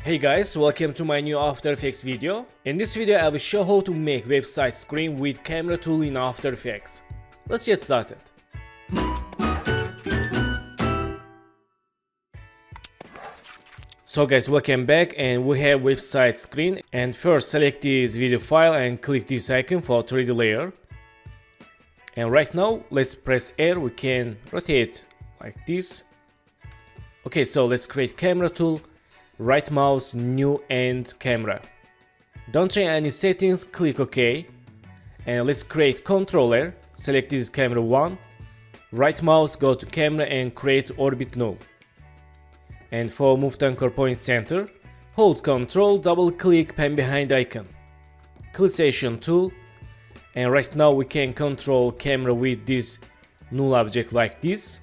Hey guys, welcome to my new After Effects video. In this video I will show how to make website screen with camera tool in After Effects. Let's get started. So guys, welcome back, and we have website screen, and first select this video file and click this icon for 3D layer. And right now let's press R. We can rotate like this. Okay, so let's create camera tool. Right mouse, new, and camera. Don't change any settings, click OK. And let's create controller. Select this camera 1. Right mouse, go to camera and create orbit null. And for move to anchor point center, hold Ctrl, double click pen behind icon. Click session tool. And right now we can control camera with this null object like this.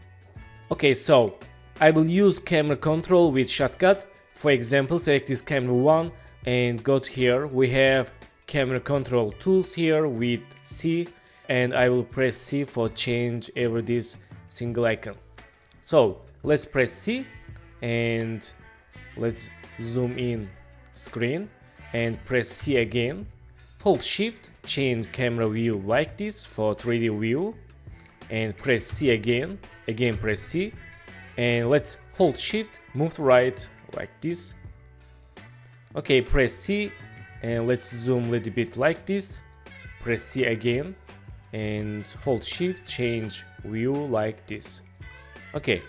Okay, so I will use camera control with shortcut. For example, select this camera 1 and go to here. We have camera control tools here with C, and I will press C for change over this single icon. So let's press C and let's zoom in screen and press C again. Hold shift, change camera view like this for 3D view, and press C again press C, and let's hold shift, move to right like this. Okay, press C and let's zoom a little bit like this. Press C again and hold shift, change view like this. Okay,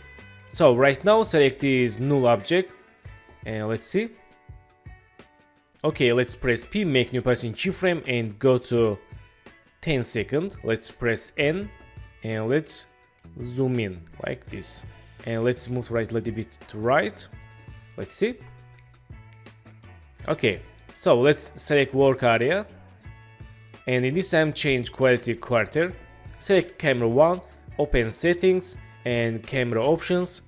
so right now select this null object and let's see. Okay, let's press P, make new passing keyframe and go to 10 seconds. Let's press N and let's zoom in like this. And let's move right a little bit to right. Let's see. Okay, so let's select work area, and in this time change quality quarter. Select camera 1, open settings and camera options.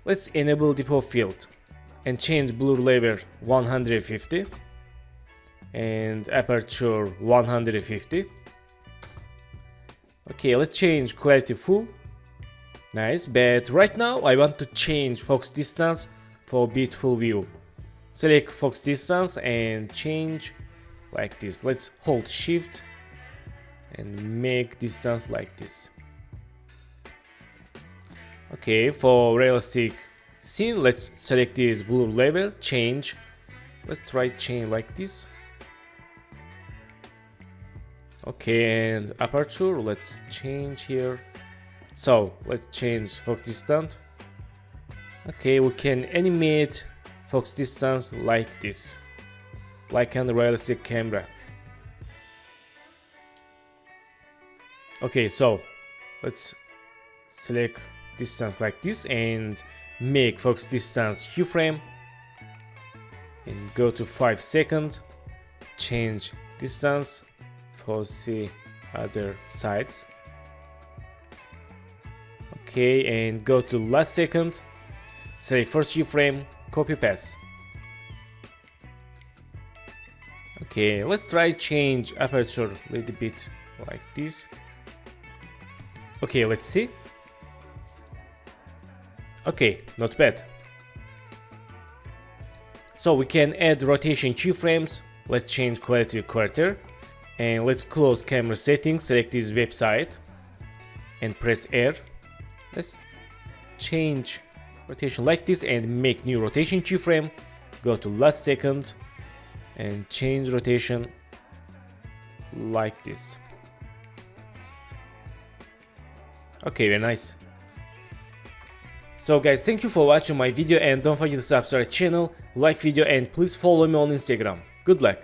Let's enable depth field and change blur level 150 and aperture 150. Okay, let's change quality full. Nice, but right now I want to change focus distance for beautiful view. Select focus distance and change like this. Let's hold shift and make distance like this. Okay, for realistic scene, let's select this blur level, change. Let's try change like this. Okay, and aperture, let's change here. So let's change focus distance. Okay, we can animate focus distance like this, like on the realistic camera. Okay, so let's select distance like this and make focus distance keyframe and go to 5 seconds. Change distance for the other sides. Okay, and go to last second. Select first keyframe, copy paste. Okay, let's try change aperture a little bit like this. Okay, let's see. Okay, not bad. So we can add rotation keyframes. Let's change quality quarter and let's close camera settings. Select this website and press R. Let's change rotation like this and make new rotation keyframe. Go to last second and change rotation like this. Okay, very nice. So guys, thank you for watching my video, and don't forget to subscribe channel, like video, and please follow me on Instagram. Good luck.